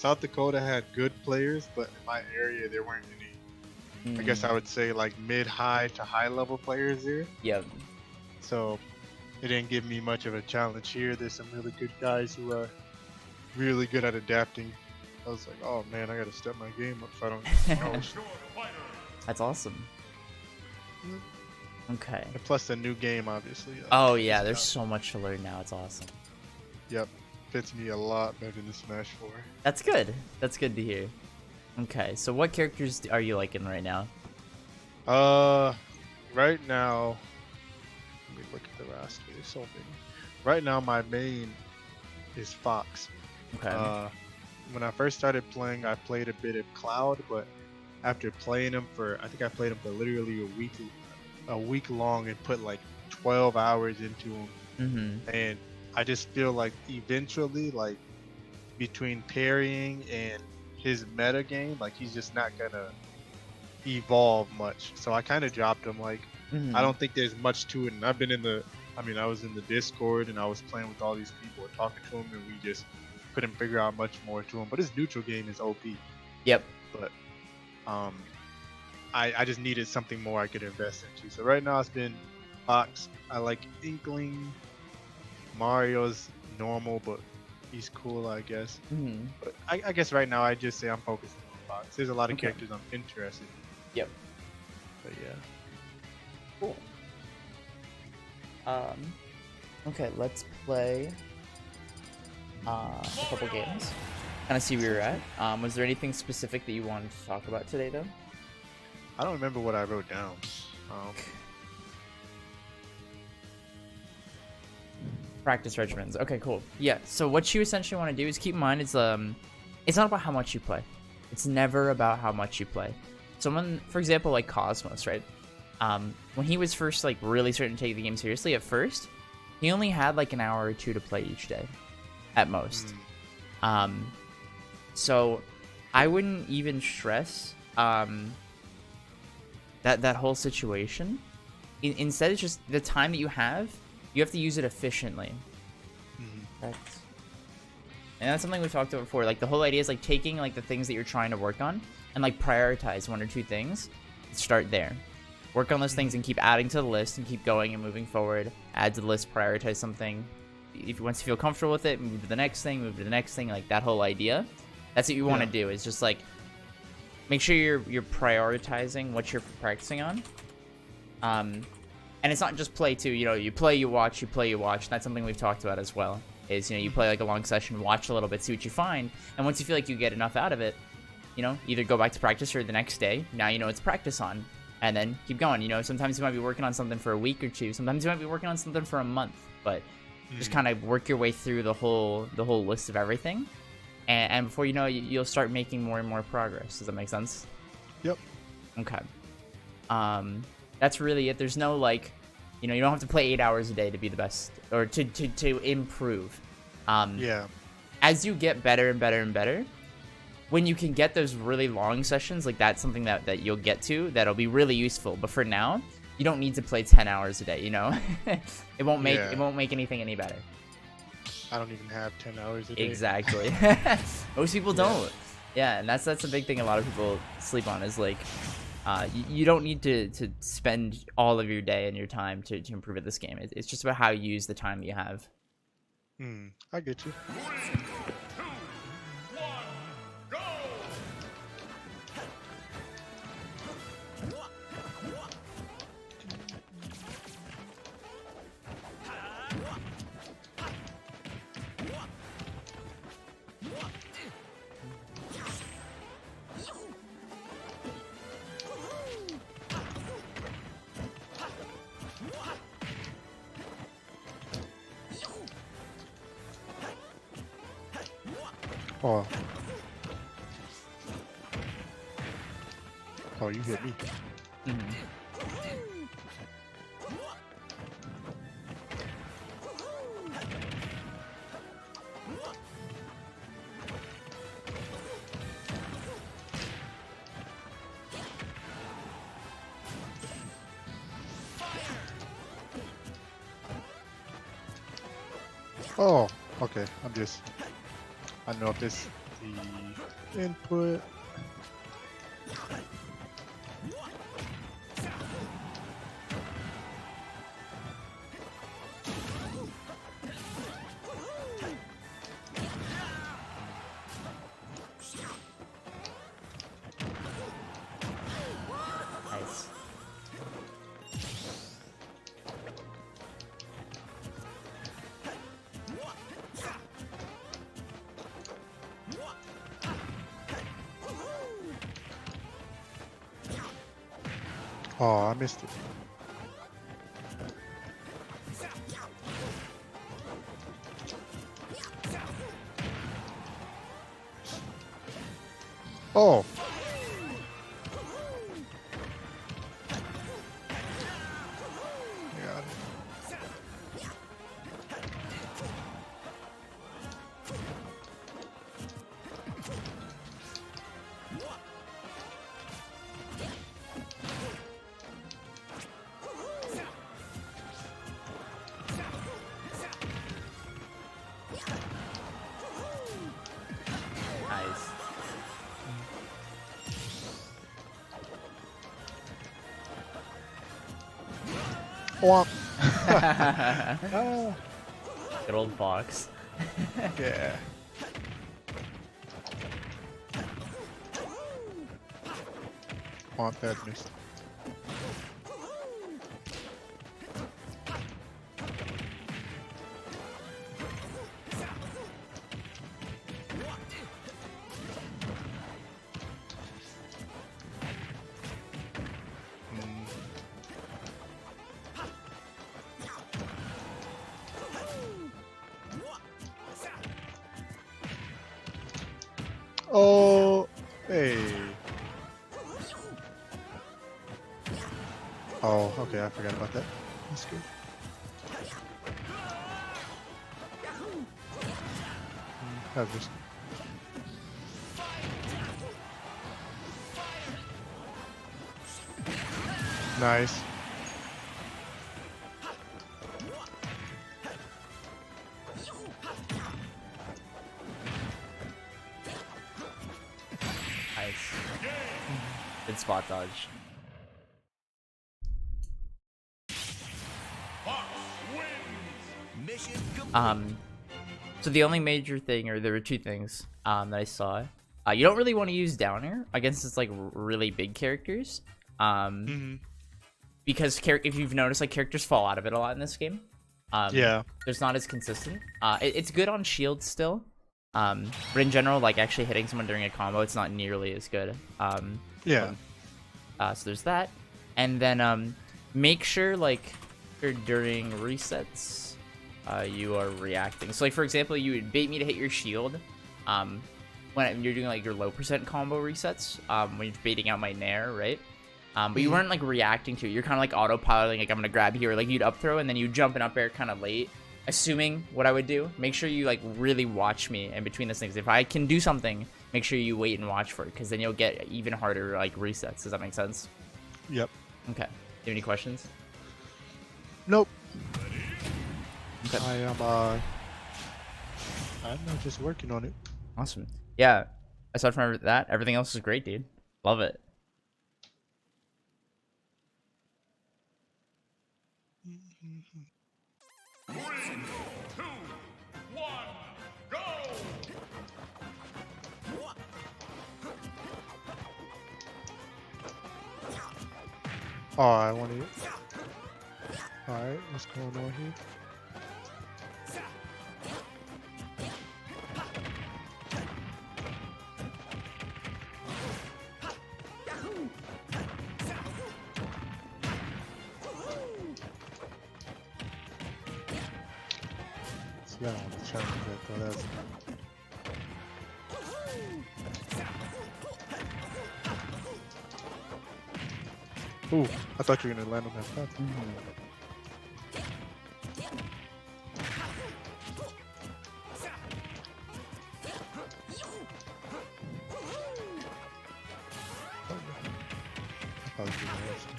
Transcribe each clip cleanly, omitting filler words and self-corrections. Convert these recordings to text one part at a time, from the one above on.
South Dakota had good players, but in my area there weren't any. I guess I Mm, would say like mid-high to high-level players there. yep. So it didn't give me much of a challenge here. There's some really good guys who are really good at adapting. I was like, oh man, I gotta step my game up if I don't. Oh, That's awesome. mm. Okay. And plus the new game, obviously. Oh yeah, It's there's tough. so much to learn now. It's awesome. Yep, fits me a lot better than Smash 4. That's good. That's good to hear. Okay, so what characters are you liking right now? Uh, right now, let me look at the roster. There's so many. Right now, my main is Fox. Okay. When I first started playing, I played a bit of Cloud, but after playing him for, I think I played him for literally a week long, and put like 12 hours into him, Mm-hmm. and I just feel like eventually, like between parrying and his meta game, like he's just not gonna evolve much. So I kind of dropped him. Like I Mm-hmm. don't think there's much to it. And I've been in the, I mean, I was in the Discord and I was playing with all these people, talking to him, and we just couldn't figure out much more to him. But his neutral game is OP. Yep. But um, I just needed something more I could invest into. So right now it's been Fox. I like Inkling. Mario's normal, but he's cool, I guess. Mm-hmm. But I guess right now I just say I'm focusing on Fox. There's a lot of Okay. characters I'm interested in. Yep. But yeah. Cool. Um. Okay, let's play a couple games. Kind of see where you're at. Was there anything specific that you wanted to talk about today, though? I don't remember what I wrote down. Practice regimens. Okay, cool. Yeah. So what you essentially want to do is keep in mind it's not about how much you play. It's never about how much you play. Someone, for example, like Cosmos, right? When he was first like really starting to take the game seriously, at first, he only had like an hour or two to play each day, at most. So I wouldn't even stress that whole situation. Instead, it's just the time that you have to use it efficiently. And that's something we've talked about before. Like the whole idea is like taking like the things that you're trying to work on and like prioritize one or two things. Start there. Work on those things and keep adding to the list and keep going and moving forward. Add to the list, prioritize something. If once you feel comfortable with it, move to the next thing, like that whole idea. That's what you want to do. Is just like make sure you're prioritizing what you're practicing on. And it's not just play too. You know, you play, you watch, you play, you watch. That's something we've talked about as well. Is, you know, you play like a long session, watch a little bit, see what you find, and once you feel like you get enough out of it, you know, either go back to practice or the next day. Now you know it's practice on, and then keep going. You know, sometimes you might be working on something for a week or two. Sometimes you might be working on something for a month, but just kind of work your way through the whole list of everything, and before you know it, you'll start making more and more progress. Does that make sense? Yep. Okay. That's really it. There's no like, you know, you don't have to play 8 hours a day to be the best or to improve. Yeah. As you get better and better and better, when you can get those really long sessions, like that's something that you'll get to that'll be really useful. But for now, you don't need to play 10 hours a day, you know? it won't make anything any better. I don't even have 10 hours a day. Exactly. Most people don't. Yeah, and that's a big thing a lot of people sleep on is like you don't need to spend all of your day and your time to improve at this game. It's just about how you use the time that you have. I get you. Oh. Oh, you hit me. Oh, okay. I don't know if this the input. Nice. Oh, I missed it. Oh. Got it. Nice. Womp. Ah, Good old Fox. yeah. Womp that missed. Oh, hey. Oh, okay, I forgot about that. That's good. Have this. Nice. Nice. Good spot dodge. So the only major thing, or there were two things that I saw. You don't really want to use downer against this like really big characters, because if you've noticed, like characters fall out of it a lot in this game. Yeah. There's not as consistent. It's good on shields still, but in general, like actually hitting someone during a combo, it's not nearly as good. Yeah. So there's that, and then make sure like during resets, you are reacting. So like for example, you would bait me to hit your shield, when you're doing like your low percent combo resets, when you're baiting out my nair, right? But you weren't like reacting to it. You're kind of like autopiloting, like I'm gonna grab here, like you'd up throw and then you jump and up air kind of late, assuming what I would do. Make sure you like really watch me in between those things. If I can do something, make sure you wait and watch for it, because then you'll get even harder like resets. Does that make sense? Yep. Okay. Do you have any questions? Nope. Okay. I'm not just working on it. Awesome. Yeah. Aside from that, everything else is great, dude. Love it. Three, two, one, go! Oh, I want to. Alright, what's going on here? See, I don't want to challenge that though. That's. Ooh, I thought you were gonna land on that path. Probably do that next time.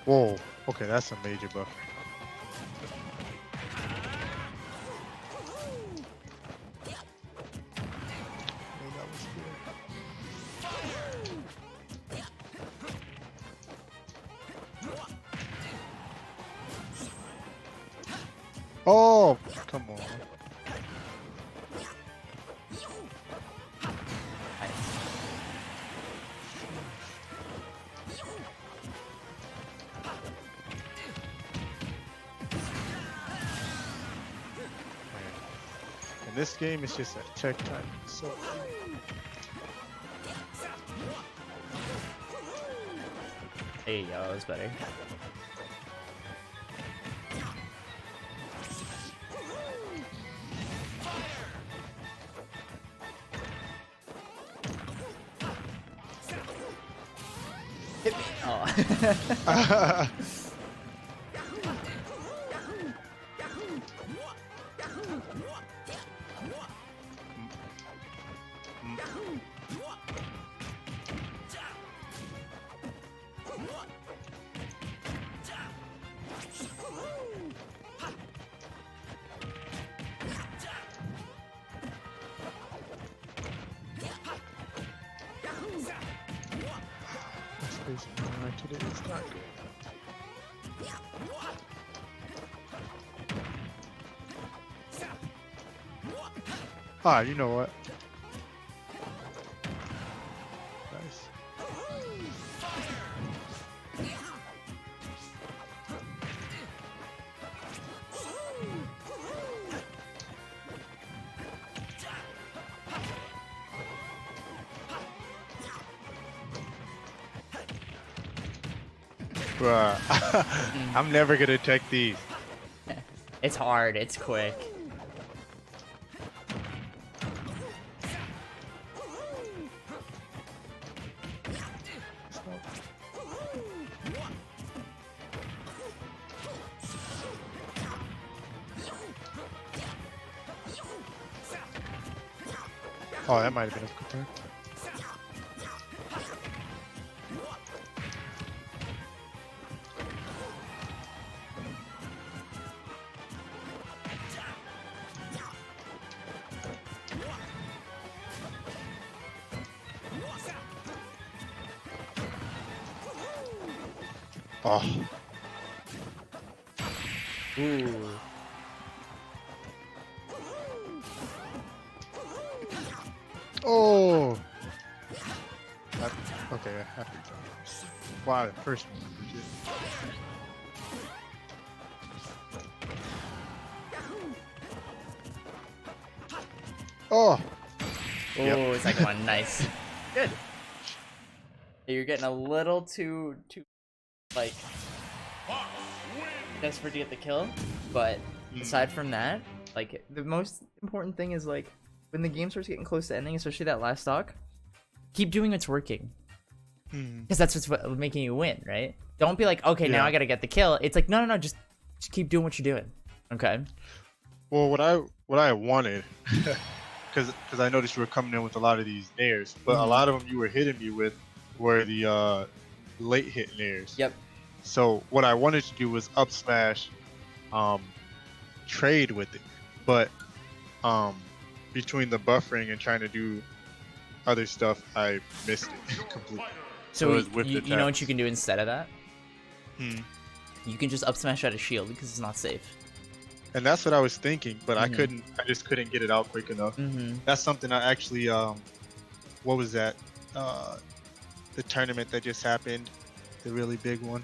Whoa, okay, that's a major buff. Oh, come on. In this game, it's just a check time. So There you go, that was better. Hit me. Oh. today is not good. Ah, you know what? Nice. Bruh, I'm never gonna check these. It's hard, it's quick. Oh, that might have been a good turn. Oh. Ooh. Oh. Okay, I have to jump. Wow, the first one was legit. Oh. Ooh, Yep. second one, nice. Good. You're getting a little too like desperate to get the kill, but aside from that, like the most important thing is like when the game starts getting close to ending, especially that last stock, keep doing what's working. Because that's what's making you win, right? Don't be like, okay, now Yeah. I gotta get the kill. It's like, no, just keep doing what you're doing. Okay. Well, what I wanted, because I noticed you were coming in with a lot of these nairs, but a lot of them you were hitting me with were the late hit nairs. Yep. So what I wanted to do was up smash, trade with it, but between the buffering and trying to do other stuff, I missed it completely. So it was whipped you know what attacks. you can do instead of that? Hmm. You can just up smash out a shield because it's not safe. And that's what I was thinking, but I just couldn't get it out quick enough. That's something I actually what was that? The tournament that just happened, the really big one.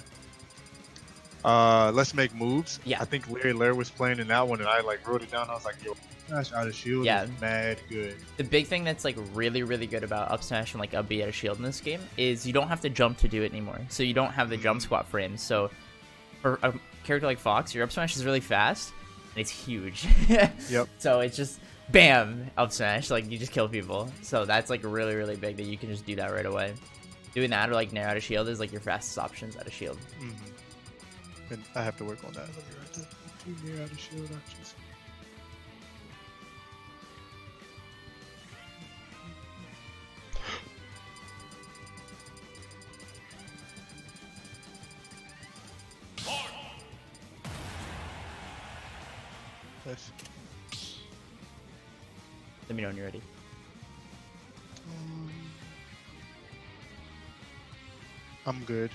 Let's Make Moves. Yeah. I think Larry Lair was playing in that one, and I like wrote it down. I was like, yo, smash out of shield Yeah. is mad good. The big thing that's like really good about up smash and like up B out of shield in this game is you don't have to jump to do it anymore. So you don't have the jump squat frames. So for a character like Fox, your up smash is really fast and it's huge. Yep. So it's just bam, up smash, like you just kill people. So that's like really big that you can just do that right away. Doing that or like nair out of shield is like your fastest options out of shield. And I have to work on that. Let me write that. 2 near out of shield options. Nice. Let me know when you're ready. I'm good.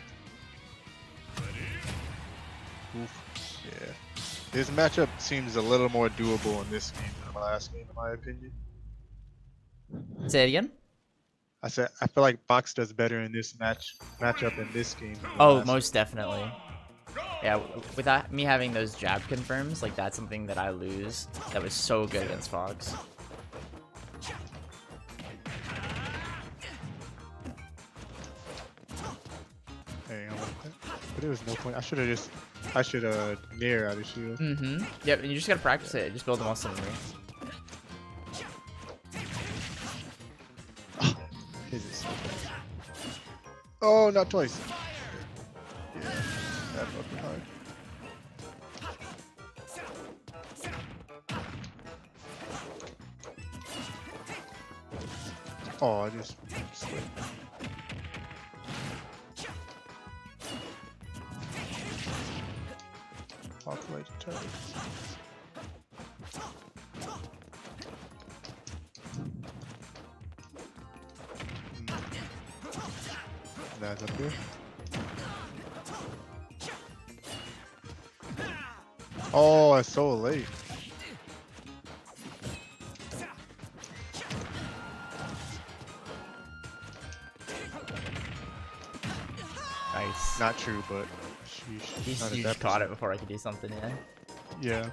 Oof. Yeah. This matchup seems a little more doable in this game than the last game, in my opinion. Say it again. I said I feel like Box does better in this matchup in this game than the Oh, last most definitely. Yeah, without me having those jab confirms, like that's something that I lose. That was so good against Fox. Hey, but there was no point. I should have nair out of shield. Mm-hmm. Yep, and you just gotta practice it. Just build the muscle memory. His is so bad. Oh, not twice. Yeah, that fucking hard. Oh, I just slipped. Populate turret. That's up here. Oh, it's so late. Nice. Not true, but sheesh. You Not at just that caught it before I could do something, yeah. Yeah.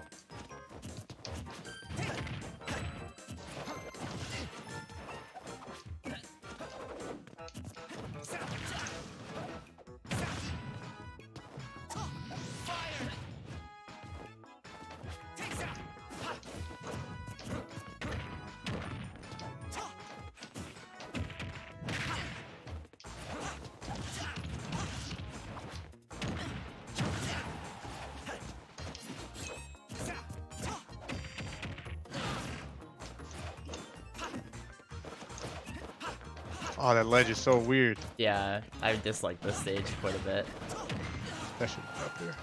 Oh, that ledge is so weird. Yeah, I dislike this stage quite a bit. That should be up there.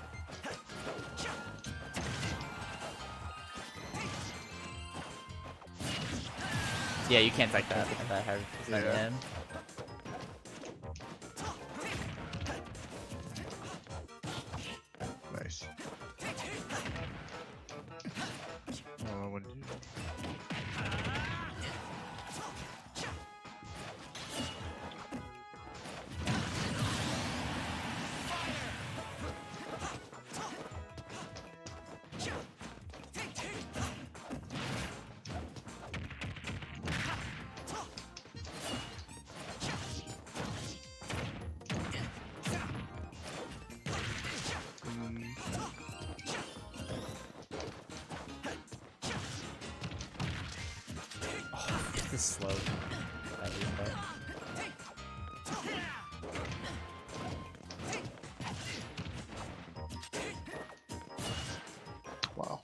Yeah, you can't take that at that hard percent, Yeah. yeah. Nice. Oh, I wouldn't do that. This is slow. Wow.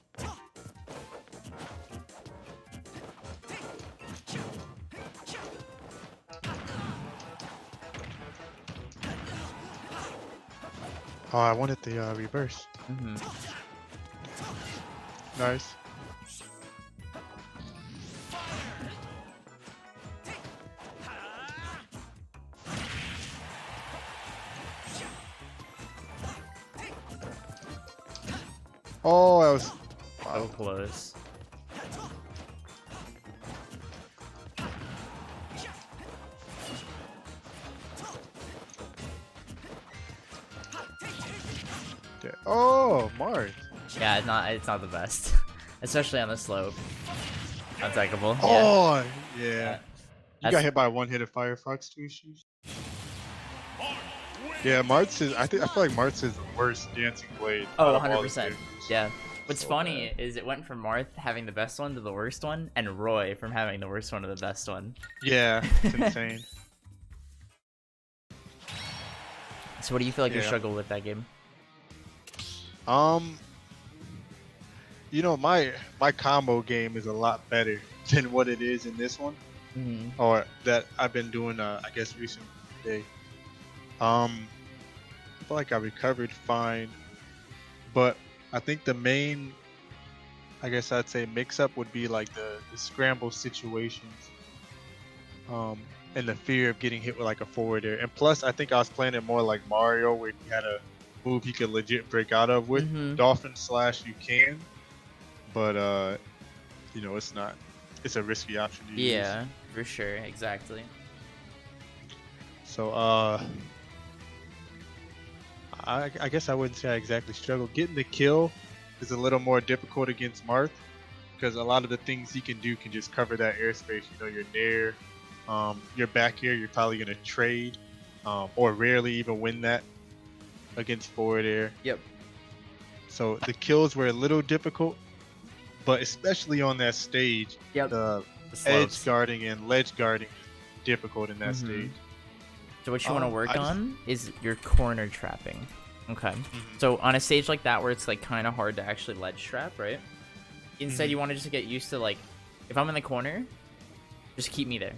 Oh, I wanted the reverse. Mm-hmm. Nice. Oh, that was So close. Oh, Mars. Yeah, it's not the best. Especially on the slope. Untechable. Yeah. Oh, yeah. You That's- got hit by one hit of Firefox too. Sheesh. Yeah, Martz is. I feel like Martz is the worst dancing blade. Oh, out of all the 100%. characters. Yeah. What's So funny bad. is it went from Marth having the best one to the worst one, and Roy from having the worst one to the best one. Yeah, it's insane. So what do you feel like you Yeah. struggle with that game? You know, my combo game is a lot better than what it is in this one, Mm-hmm. or that I've been doing. I guess recently today. I feel like I recovered fine, but I think the main, I guess I'd say, mix-up would be like the scramble situations, and the fear of getting hit with like a forward air. And plus, I think I was playing it more like Mario, where you had to move he could legit break out of with. Mhm. Dolphin Slash you can, but you know, it's not. It's a risky option to use. Yeah, for sure. Exactly. So I guess I wouldn't say I exactly struggle. Getting the kill is a little more difficult against Marth because a lot of the things he can do can just cover that airspace. You know, you're near, you're back here. You're probably gonna trade, or rarely even win that against forward air. Yep. So the kills were a little difficult, but especially on that stage, Yep. the The edge slopes. guarding and ledge guarding is difficult in that Mhm. stage. So what you want to work I just- on is your corner trapping. Okay. Mhm. So on a stage like that where it's like kind of hard to actually ledge trap, right? Instead, Mhm. you want to just get used to like, if I'm in the corner, just keep me there.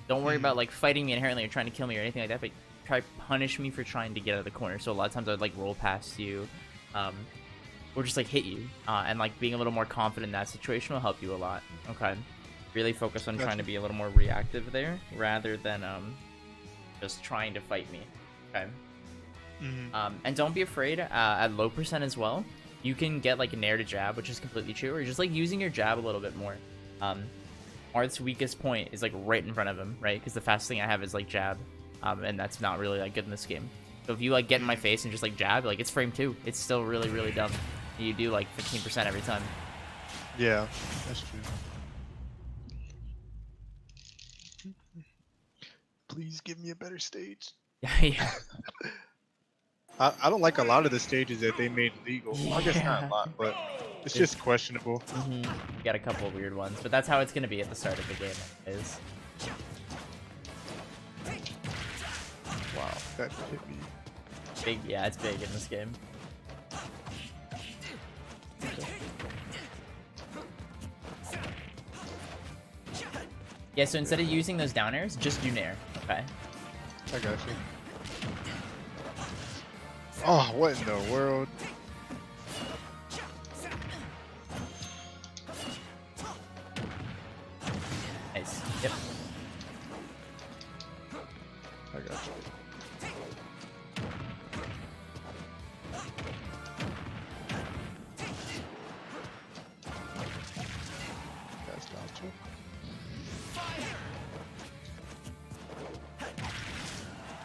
Don't worry about like fighting me inherently or trying to kill me or anything like that. But try punish me for trying to get out of the corner. So a lot of times I would like roll past you, or just like hit you, and like being a little more confident in that situation will help you a lot. Okay. Really focus on trying to be a little more reactive there rather than just trying to fight me. Okay. And don't be afraid at low percent as well. You can get like nair to jab, which is completely true, or just like using your jab a little bit more. Art's weakest point is like right in front of him, right? Because the fastest thing I have is like jab, and that's not really like good in this game. So if you like get in my face and just like jab, like it's frame 2. It's still really, really dumb. You do like 15% every time. Yeah, that's true. Please give me a better stage. Yeah. I don't like a lot of the stages that they made legal. I guess not a Yeah. lot, but it's just questionable. You got a couple of weird ones, but that's how it's gonna be at the start of the game. Is Wow, that hit me. big. Yeah, it's big in this game. Yeah, so instead of using those down airs, just do nair. Okay. I got you. Oh, what in the world? Nice. Yep. I got you. That's got you.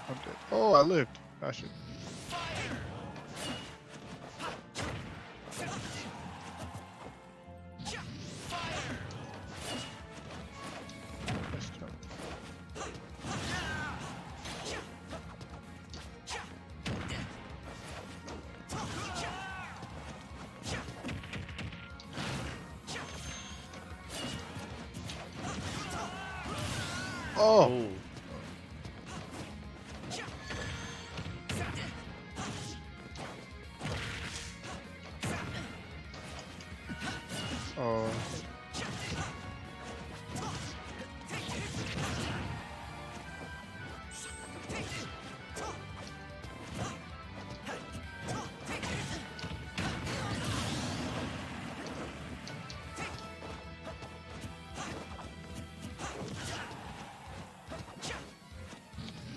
I'm dead. Oh, I lived. I should. Let's jump. Oh, Ooh. oh.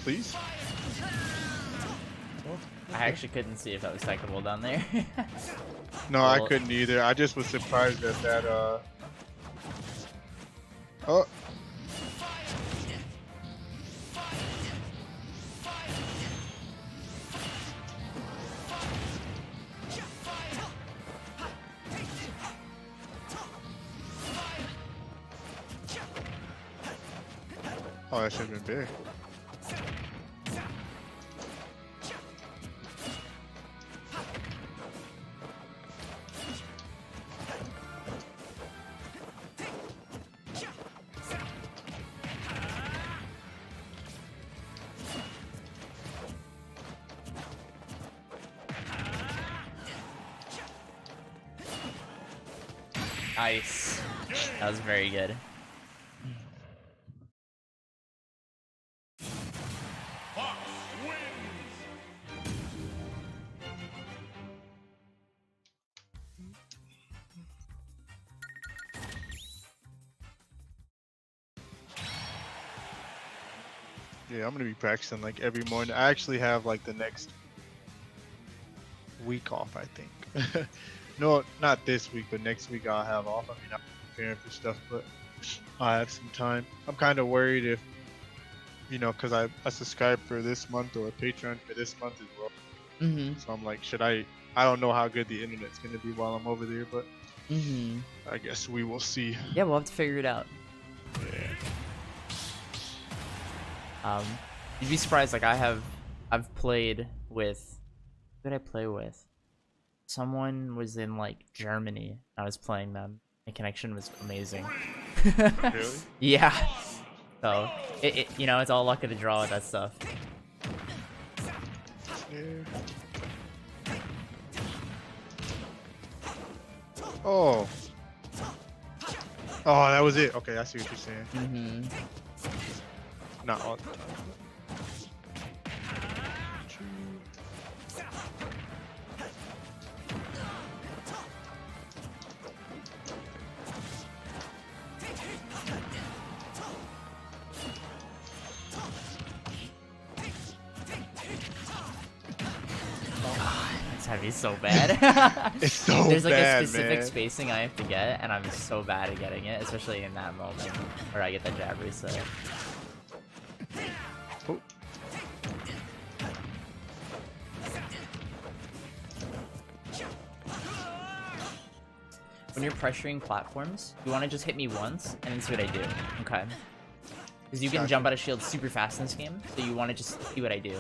Please. I actually couldn't see if that was technical down there. No, I Well- couldn't either. I just was surprised at that. Oh. Oh, that should have been big. Nice. That was very good. Fox wins. Yeah, I'm gonna be practicing like every morning. I actually have like the next week off, I think. No, not this week, but next week I'll have off. I mean, I'm preparing for stuff, but I have some time. I'm kind of worried if, because I subscribe for this month or a Patreon for this month as well. Mm-hmm. So I'm like, should I don't know how good the internet's going to be while I'm over there, but Mm-hmm. I guess we will see. Yeah, we'll have to figure it out. Yeah. You'd be surprised. Like I've played with. Who did I play with? Someone was in like Germany. I was playing them. The connection was amazing. Really? Yeah. So it's all luck of the draw with that stuff. Yeah. Oh. Oh, that was it. Okay, I see what you're saying. Mm-hmm. Not all. It's heavy so bad. It's so There's like bad, a specific man. spacing I have to get, and I'm so bad at getting it, especially in that moment where I get the jab reset. Oh. When you're pressuring platforms, you want to just hit me once and then see what I do. Okay. Because you can Gotcha. jump out of shield super fast in this game, so you want to just see what I do.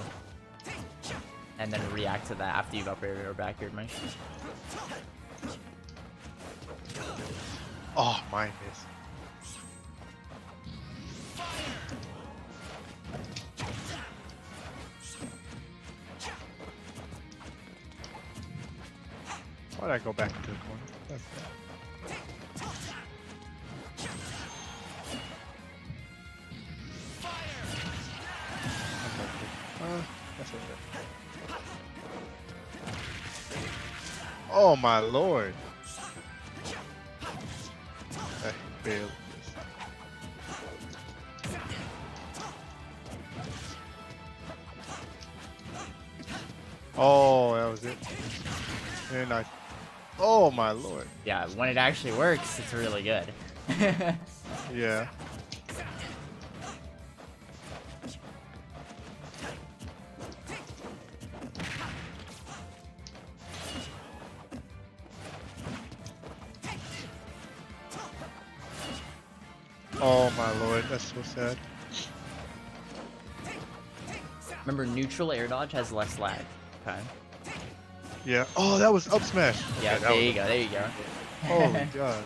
And then react to that after you've up aired or back aired my shit. Oh, mine miss. Why'd I go back into the corner? That's bad. That's okay. Oh my lord! I barely missed. Oh, that was it. Very nice. Oh my lord. Yeah, when it actually works, it's really good. Yeah. Oh my lord, that's so sad. Remember, neutral air dodge has less lag. Okay. Yeah. Oh, that was up smash. Yeah, Okay, that there was you go, there you go. Holy god.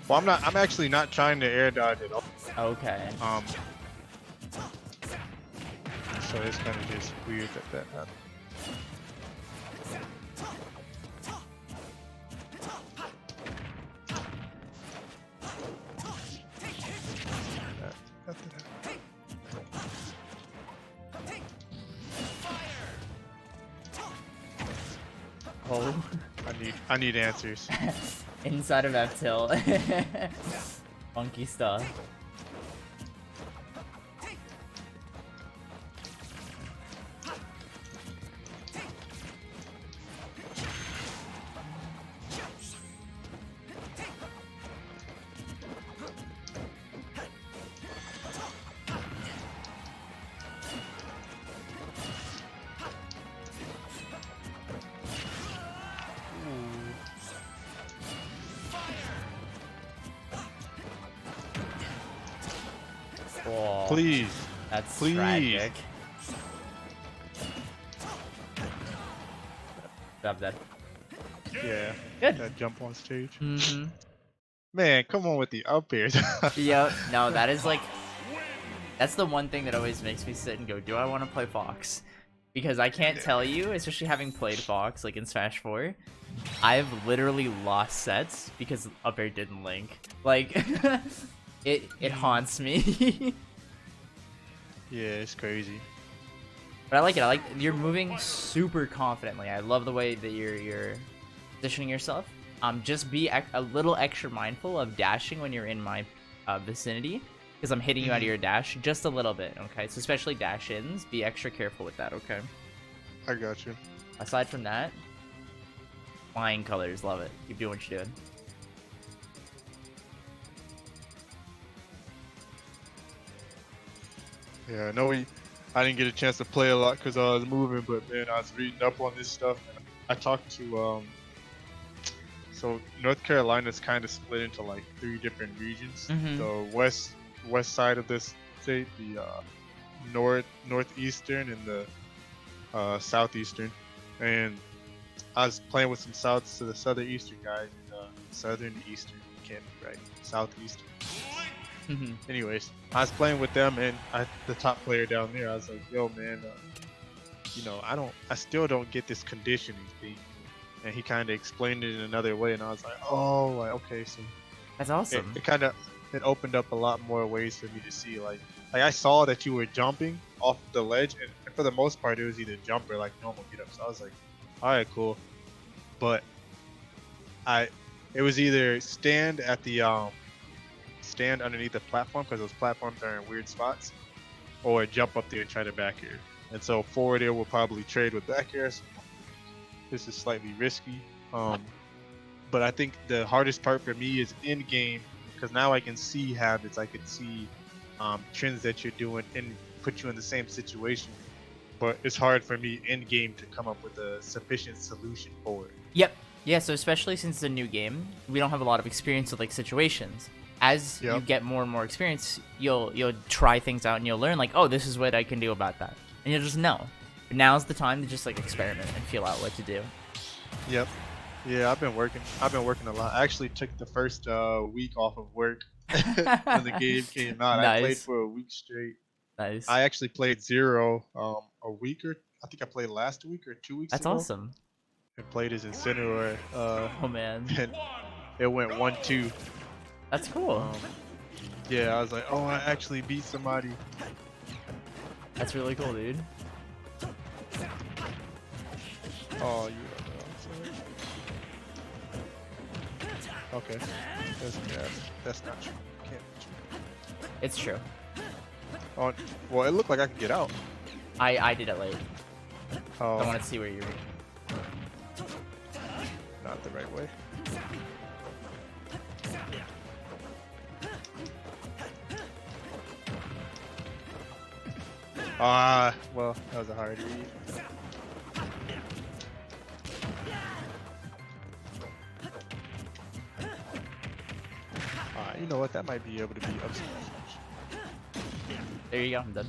Well, I'm actually not trying to air dodge at all. Okay. So it's kind of just weird that happened. That did happen. Oh. I need answers. Inside of F-Tilt. Funky stuff. Whoa, Please. that's please. tragic. Grab that. Yeah. Good. That jump on stage. Mm-hmm. Man, come on with the up airs. Yep. No, that is like, that's the one thing that always makes me sit and go, do I want to play Fox? Because I can't tell you, especially having played Fox like in Smash 4, I've literally lost sets because up air didn't link. Like, it haunts me. Yeah, it's crazy. But I like it. I like you're moving super confidently. I love the way that you're positioning yourself. Just be a little extra mindful of dashing when you're in my vicinity, because I'm hitting you out of your dash just a little bit. Okay, so especially dash ins, be extra careful with that. Okay. I got you. Aside from that, flying colors, love it. Keep doing what you're doing. Yeah, I know I didn't get a chance to play a lot because I was moving, but man, I was reading up on this stuff. I talked to so North Carolina's kind of split into like 3 different regions. Mhm. The west side of this state, the northeastern, and the southeastern. And I was playing with some southern eastern guys, and southern eastern, can't be right, southeastern. Anyways, I was playing with them, and the top player down there, I was like, yo man, I still don't get this conditioning thing. And he kind of explained it in another way, and I was like, oh, like, okay, so That's awesome. it opened up a lot more ways for me to see, like I saw that you were jumping off the ledge, and for the most part it was either jump or like normal get up. So I was like, all right, cool. But it was either stand underneath the platform, because those platforms are in weird spots, or jump up there and try to back air. And so forward air will probably trade with back air. So this is slightly risky. But I think the hardest part for me is in game, because now I can see habits, I can see trends that you're doing and put you in the same situation. But it's hard for me in game to come up with a sufficient solution for it. Yep. Yeah, so especially since it's a new game, we don't have a lot of experience with like situations. As you Yep. get more and more experience, you'll try things out and you'll learn like, oh, this is what I can do about that. And you'll just know. But now's the time to just like experiment and feel out what to do. Yep. Yeah, I've been working a lot. I actually took the first week off of work when the game came out. I played Nice. for a week straight. Nice. I actually played Zero I think I played last week or 2 weeks That's ago. awesome. And played as Incineroar. Oh man. And it went 1-2. That's cool. Yeah, I was like, oh, I actually beat somebody. That's really cool, dude. Oh, you don't know. Okay. That's not true. Can't be true. It's true. Oh, well, it looked like I could get out. I did it late. Oh, I wanted to see where you were. not the right way. Well, that was a hard read. You know what? That might be able to be upside. There you go. I'm done.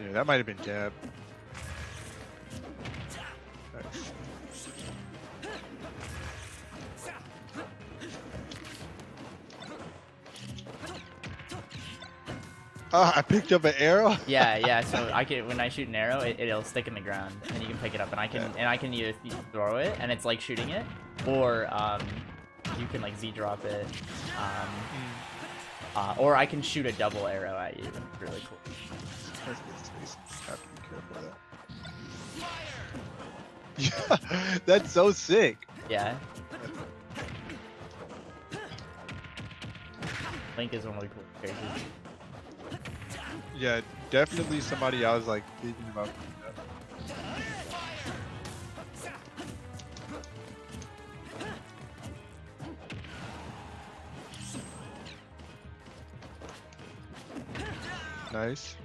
Yeah, that might have been jab. Nice. I picked up an arrow. Yeah. So I can, when I shoot an arrow, it'll stick in the ground, and you can pick it up, and I can either throw it, and it's like shooting it, or you can like Z drop it, or I can shoot a double arrow at you. It's really cool. That's good space. Have to be careful of that. Yeah, that's so sick. Yeah. Link is one of the cool characters. Yeah, definitely somebody I was like thinking about picking up. Nice.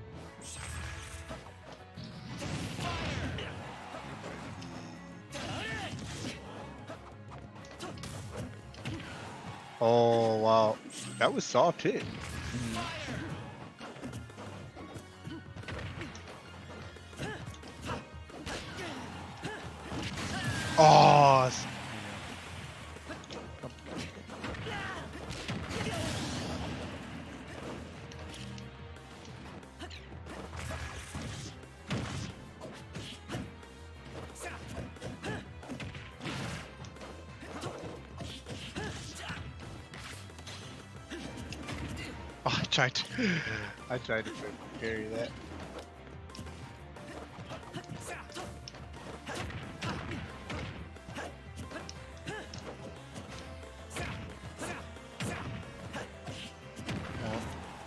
Oh wow, that was soft hit. Oh. Oh, I tried to carry that.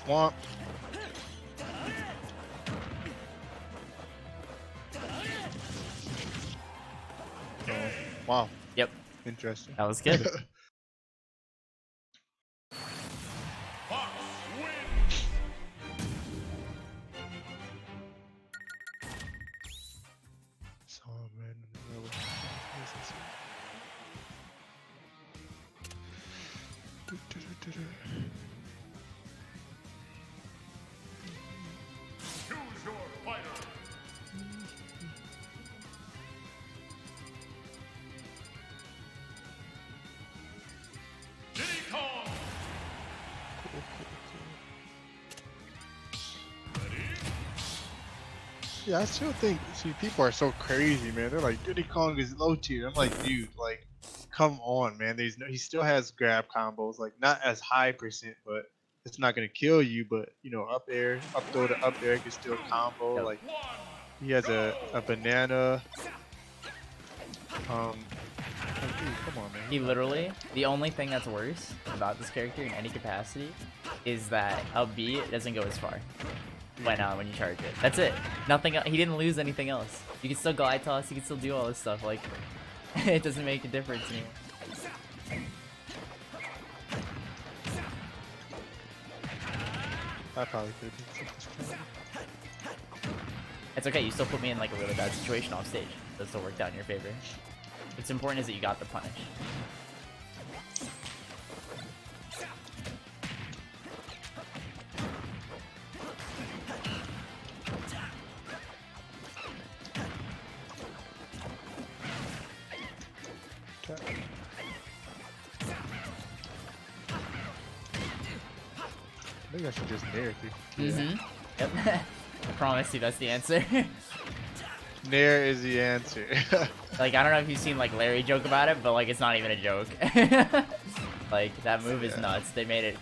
Swamp. Oh, wow. Yep, Interesting. that was good. Fox wins. So random. What is this? Choose your fighter. Diddy Kong. Ready? Yeah, I still think, see, people are so crazy, man. They're like, Diddy Kong is low tier. I'm like, dude, like, come on, man. There's no, he still has grab combos, like, not as high percent, but it's not gonna kill you. But you know, up air, up throw to up air can still combo. Yep. Like, One. he has a banana. Like, dude, come on, man. He literally, the only thing that's worse about this character in any capacity is that up B doesn't go as far when you charge it. That's it. Nothing. He didn't lose anything else. You can still glide toss. You can still do all this stuff. Like, it doesn't make a difference anymore. I probably could. It's okay. You still put me in like a really bad situation off stage. That still worked out in your favor. What's important is that you got the punish. I think I should just nair you. Mm-hmm. Yep. I promise you that's the answer. Nair is the answer. Like, I don't know if you've seen like Larry joke about it, but like it's not even a joke. Like, that move is nuts. They made it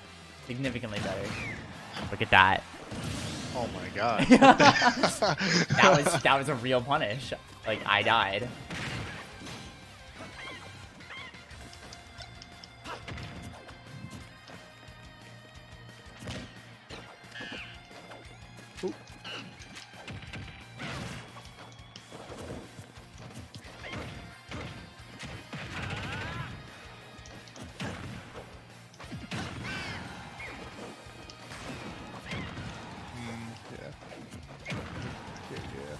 significantly better. Look at that. Oh my god. That was a real punish. Like, I died. Ooh. Yeah. Yeah.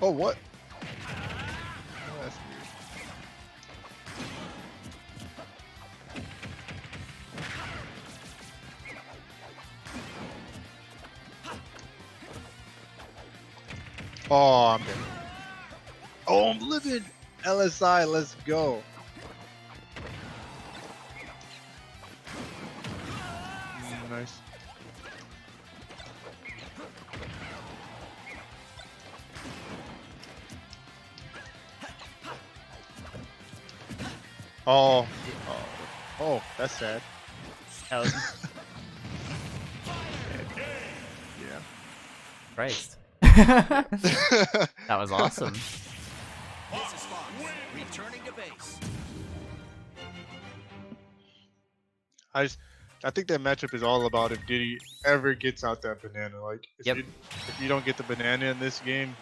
Oh, what? Oh, that's weird. Oh, I'm dead. Oh, I'm living. LSI, let's go. Nice. Oh, oh, that's sad. That was Yeah. Christ. That was awesome. This is Fox, returning to base. I think that matchup is all about if Diddy ever gets out that banana. Like, Yep. if you don't get the banana in this game,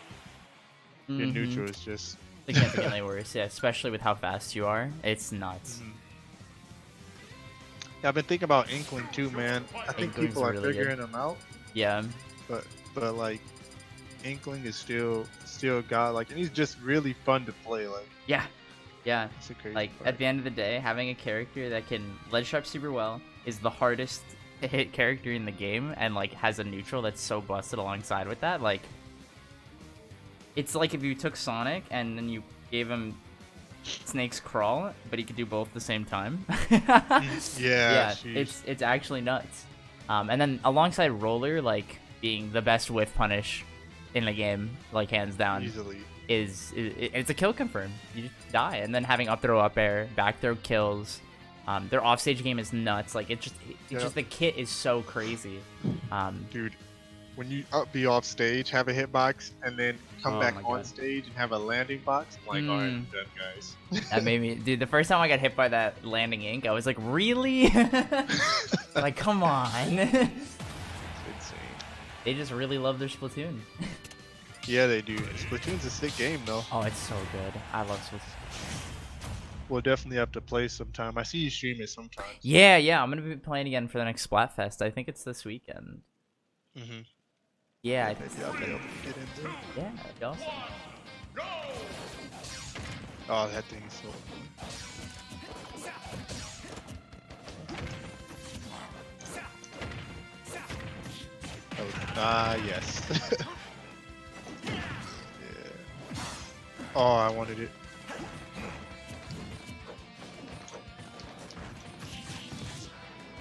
your Mhm. neutral is just. Significantly worse, yeah, especially with how fast you are. It's nuts. Yeah, I've been thinking about Inkling too, man. I think Inkling's people are really good. figuring him out, Yeah. but like, Inkling is still got like, and he's just really fun to play. Like, Yeah. Yeah. it's a crazy. Like, part. at the end of the day, having a character that can ledge trap super well is the hardest to hit character in the game, and like has a neutral that's so busted alongside with that. Like, it's like if you took Sonic and then you gave him Snake's Crawl, but he could do both at the same time. yeah, Yeah, sheesh. it's actually nuts. And then alongside Roller, like being the best whiff punish in a game, like hands down. Easily. It's a kill confirm. You just die, and then having up throw, up air, back throw kills. Their offstage game is nuts. Like it's just the kit is so crazy. Dude, when you be off stage, have a hitbox, and then come Oh back my on God. stage and have a landing box, I'm like, alright, I'm done, guys. That made me, dude. The first time I got hit by that landing ink, I was like, really? Like, come on. It's insane. They just really love their Splatoon. Yeah, they do. Splatoon's a sick game, though. Oh, it's so good. I love Splatoon. We'll definitely have to play sometime. I see you stream it sometimes. Yeah, I'm gonna be playing again for the next Splatfest. I think it's this weekend. Mm-hmm. Yeah, Maybe I'll be able to get into it. yeah, that'd be awesome. Go! Oh, that thing is so cool. Yes. Yeah. Oh, I wanted it.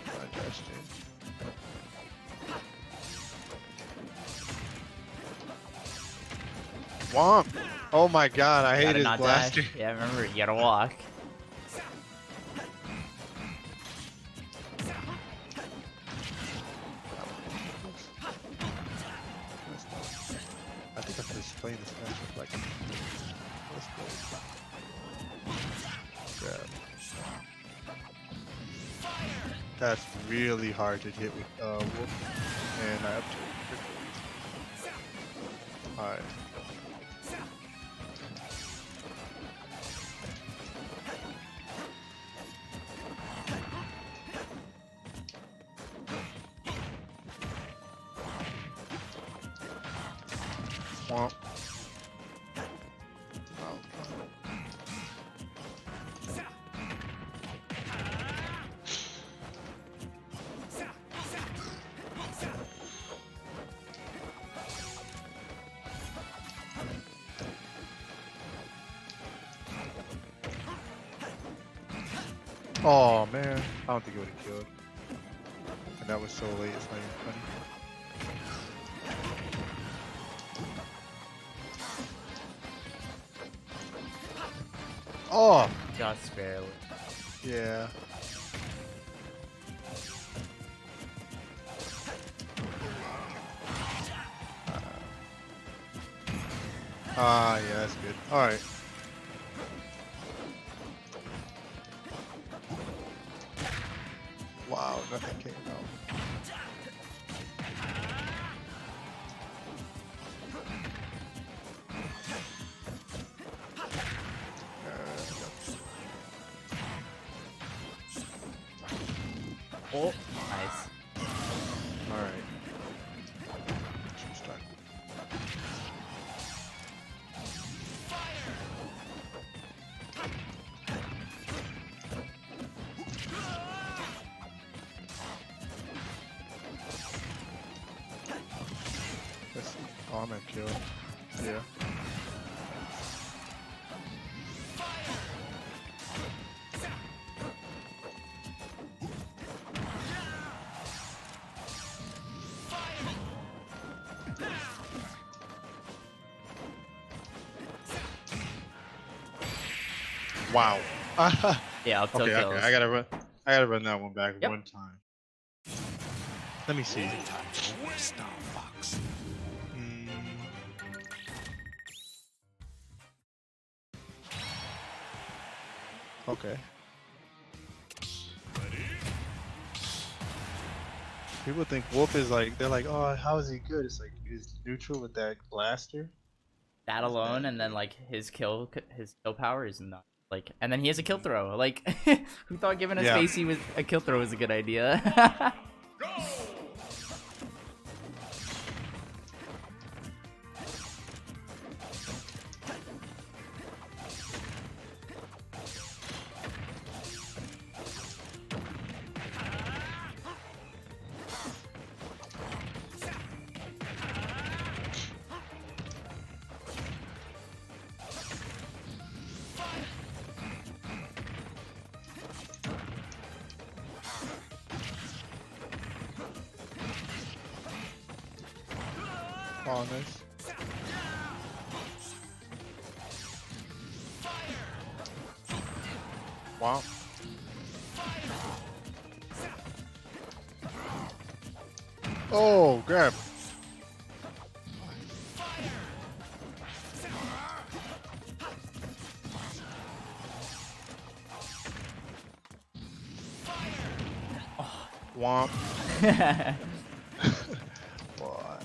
I dashed in. Womp! Oh my god, I hate Gotta his not blaster. dash. Yeah, remember, you gotta walk. I think I'm just playing this matchup like let's go. Grab. That's really hard to hit with Wolf. And I have to Alright. Womp. Oh. Oh man, I don't think it would have killed. And that was so late, it's not even funny. Oh! Just barely. Yeah. Yeah, that's good. Alright. Wow, nothing came out. Oh, nice. Alright. Should start. Let's see. Oh, I'm gonna kill. Yeah. Wow. Yeah, up till Okay, kills. okay. I gotta run that one back Yep. one time. Let me see. Star Fox. Mm. Okay. People think Wolf is like, they're like, oh, how is he good? It's like, he's neutral with that blaster. That alone, and then like his kill power is not like, and then he has a kill throw. Like, who thought giving a Yeah. Stacy with a kill throw was a good idea? Go! Oh, nice. Wow. Oh, grab. Womp. Boy.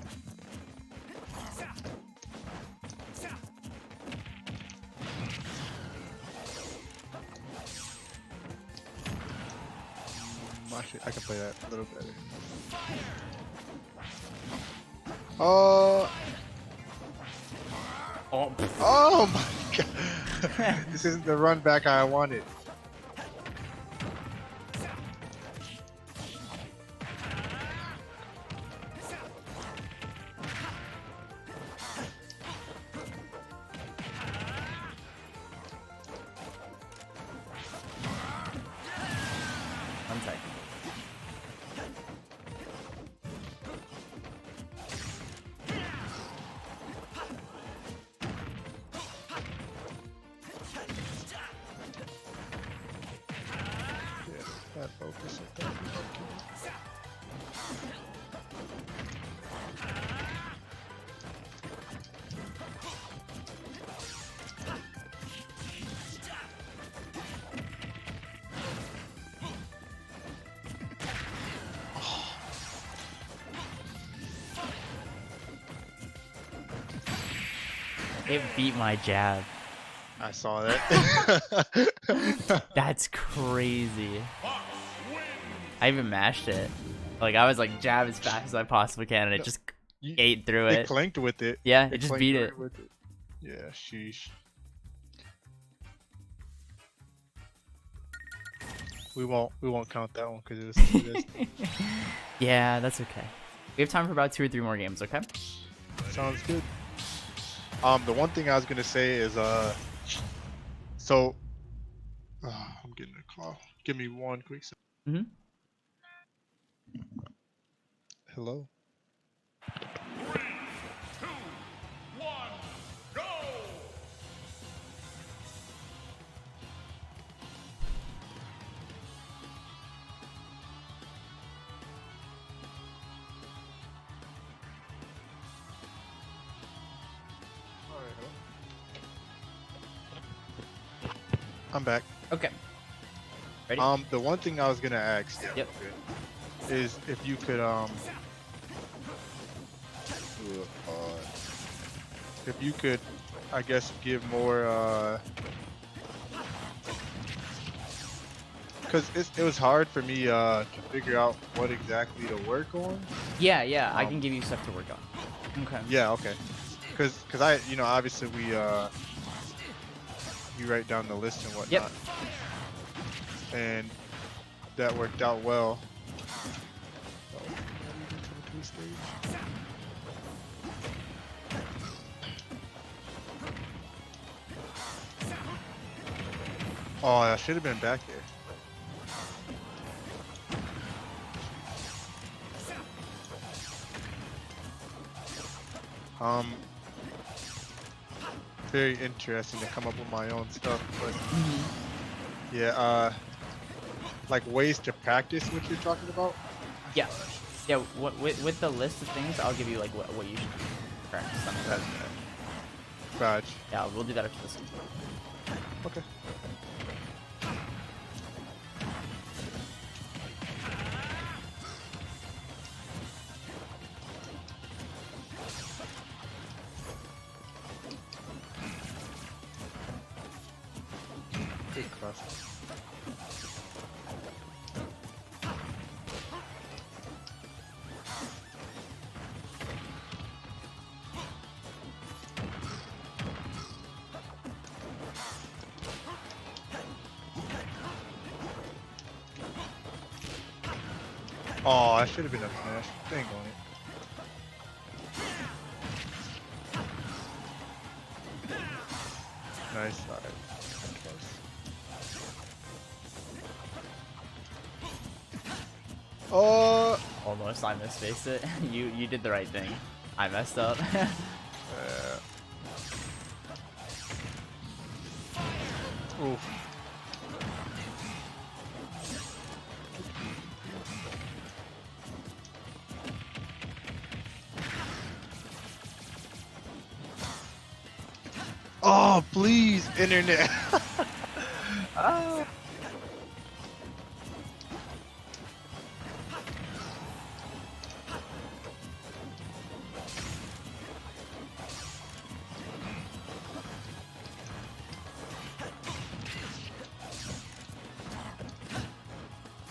I can play that a little better. Oh. Oh my god. This isn't the run back I wanted. One second. Yeah, that focus. It beat my jab. I saw that. That's crazy. I even mashed it. Like I was like jab as fast as I possibly can, and it just ate through It it. clanked with it. Yeah, it just clanked beat right it. with it. Yeah, sheesh. We won't count that one because it was. Yeah, that's okay. We have time for about 2 or 3 more games, okay? Sounds good. The one thing I was gonna say is so I'm getting a call. Give me one quick second. Mm-hmm. Hello. 3, 2, 1, go! Alright, hello. I'm back. Okay. Ready? The one thing I was gonna ask Yep. is if you could if you could, I guess, give more because it was hard for me to figure out what exactly to work on. Yeah, I can give you stuff to work on. Okay. Yeah, okay. Because I, obviously you write down the list and whatnot. Yep. And that worked out well. Oh, I should have been back there. Very interesting to come up with my own stuff, but yeah, like ways to practice what you're talking about. Yeah. Yeah, with the list of things, I'll give you like what you should practice on. Gotcha. Yeah, we'll do that after this. Okay. Big cross. Oh, I should have been a smash. Dang on it. Nice. Alright. Oh. Almost, I misspaced it. You did the right thing. I messed up. Oof. Oh, please, internet. Ah.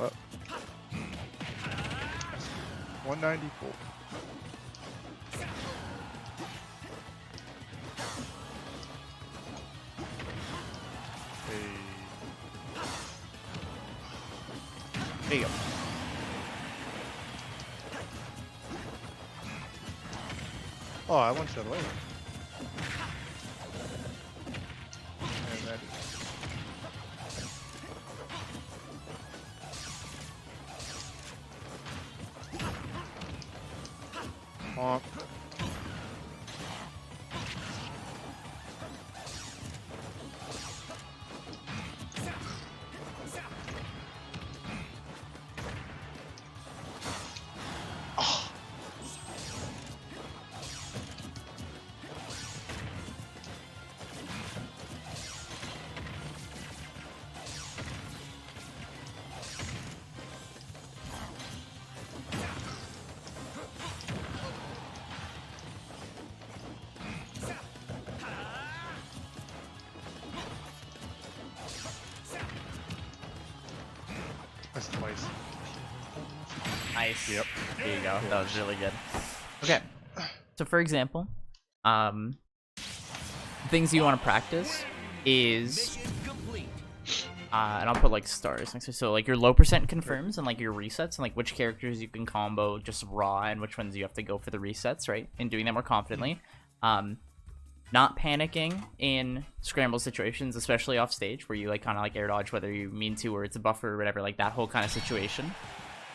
Oh. 194. There you go. Oh, I went to the lane. And then... Honk. That's twice. Nice. Yep. There you go. That was really good. Okay. So for example, things you want to practice is, Mission complete. and I'll put like stars next to it. So like your low percent confirms and like your resets and like which characters you can combo just raw and which ones you have to go for the resets, right? And doing that more confidently. Not panicking in scramble situations, especially off stage where you like kind of like air dodge whether you mean to or it's a buffer or whatever, like that whole kind of situation.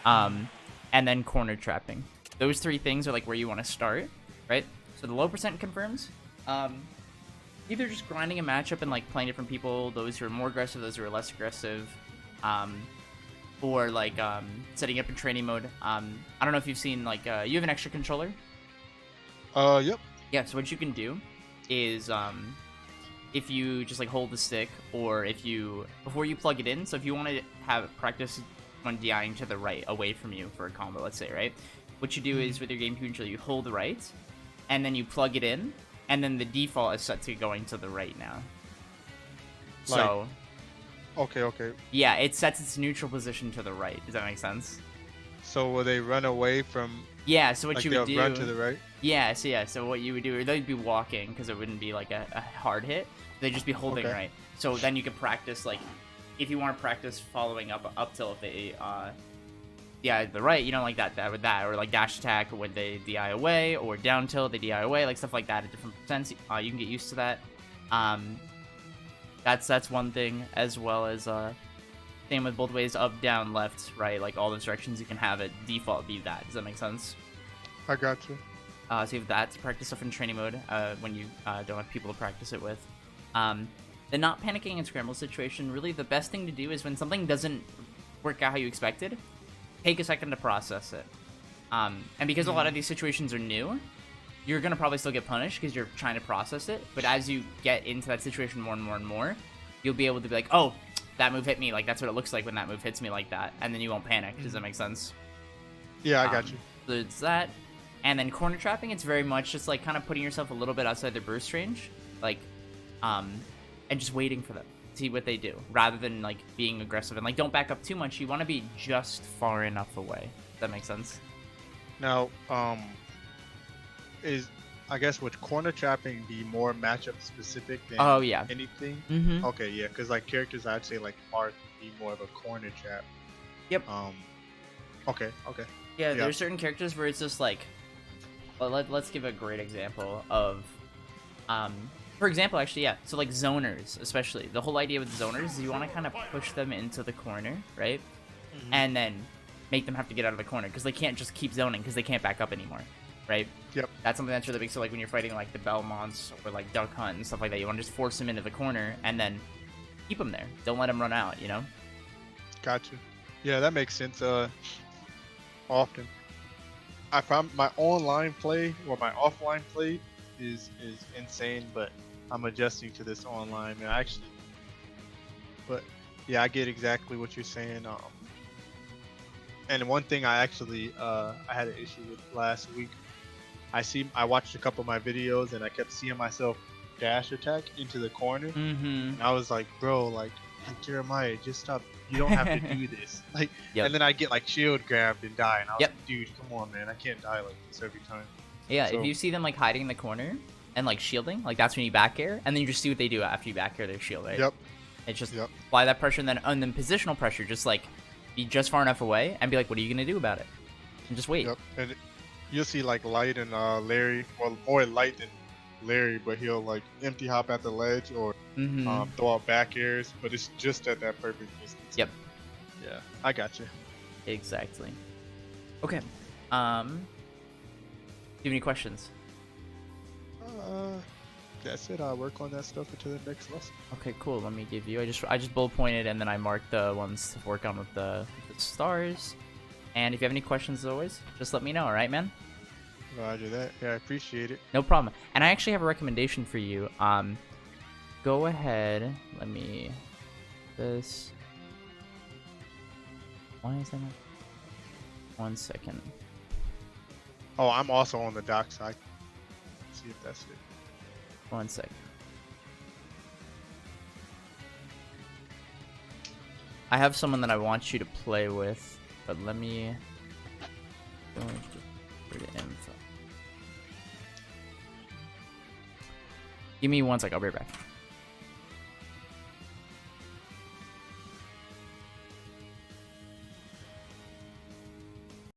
And then corner trapping. Those three things are like where you want to start, right? So the low percent confirms, either just grinding a matchup and like playing different people, those who are more aggressive, those who are less aggressive, or like setting up in training mode. I don't know if you've seen like you have an extra controller. Yep. Yeah, so what you can do is if you just like hold the stick, or if you before you plug it in, so if you want to have practice when DIing to the right away from you for a combo, let's say, right? What you do is with your GameCube controller, you hold the right, and then you plug it in, and then the default is set to going to the right now. So, Okay. yeah, it sets its neutral position to the right. Does that make sense? So will they run away from? Yeah. So what Like you they'll would do? run to the right. Yeah. So what you would do, or they'd be walking because it wouldn't be like a hard hit. They'd just be holding Okay. right. So then you can practice like, if you want to practice following up till if they the right, you know, like that with that, or like dash attack when they DI away, or down tilt they DI away, like stuff like that at different percents. You can get used to that. That's one thing, as well as same with both ways, up, down, left, right, like all those directions you can have it default be that. Does that make sense? I got you. So you have that to practice stuff in training mode when you don't have people to practice it with. The not panicking in scramble situation, really the best thing to do is when something doesn't work out how you expected, take a second to process it. And because a lot of these situations are new, you're going to probably still get punished because you're trying to process it. But as you get into that situation more and more and more, you'll be able to be like, oh, that move hit me. Like, that's what it looks like when that move hits me like that. And then you won't panic. Does that make sense? Yeah, I got you. So it's that. And then corner trapping, it's very much just like kind of putting yourself a little bit outside their burst range. Like, and just waiting for them, see what they do, rather than like being aggressive. And like, don't back up too much. You want to be just far enough away. Does that make sense? Now, I guess would corner trapping be more matchup specific than Oh, yeah. anything? Mm-hmm. Okay, yeah, because like characters I'd say like Marth be more of a corner trap. Yep. Okay. Yeah, Yep. there's certain characters where it's just like, well, let's give a great example of, for example, actually, yeah. So like zoners, especially, the whole idea with zoners is you want to kind of push them into the corner, right? And then make them have to get out of the corner because they can't just keep zoning because they can't back up anymore, right? Yep. That's something that's really big. So like when you're fighting like the Belmonts or like Duck Hunt and stuff like that, you want to just force them into the corner and then keep them there. Don't let them run out, you know? Gotcha. Yeah, that makes sense. Often, I found my online play or my offline play is insane, but I'm adjusting to this online, man. Actually, but yeah, I get exactly what you're saying. And one thing I actually I had an issue with last week. I watched a couple of my videos and I kept seeing myself dash attack into the corner, Mm-hmm. and I was like, bro, like Jeremiah, just stop. You don't have to do this. Like, Yep. and then I get like shield grabbed and die, and I was Yep. like, dude, come on, man, I can't die like this every time. Yeah, So- if you see them like hiding in the corner and like shielding, like that's when you back air, and then you just see what they do after you back air their shield, right? Yep. It's just Yep. apply that pressure, and then positional pressure, just like be just far enough away and be like, what are you gonna do about it? And just wait. Yep. And you'll see like Light and Larry, well, more Light than Larry, but he'll like empty hop at the ledge or Mm-hmm. throw out back airs, but it's just at that perfect distance. Yep. Yeah, I got you. Exactly. Okay. Do you have any questions? That's it. I'll work on that stuff until the next lesson. Okay, cool. Let me give you. I just bullet pointed and then I marked the ones to work on with the stars. And if you have any questions, as always, just let me know. All right, man. Roger that. Yeah, I appreciate it. No problem. And I actually have a recommendation for you. Go ahead. Let me. This. Why is that not? 1 second. Oh, I'm also on the dock side. Let's see if that's it. 1 second. I have someone that I want you to play with, but let me go into the info. Give me 1 sec. I'll be right back.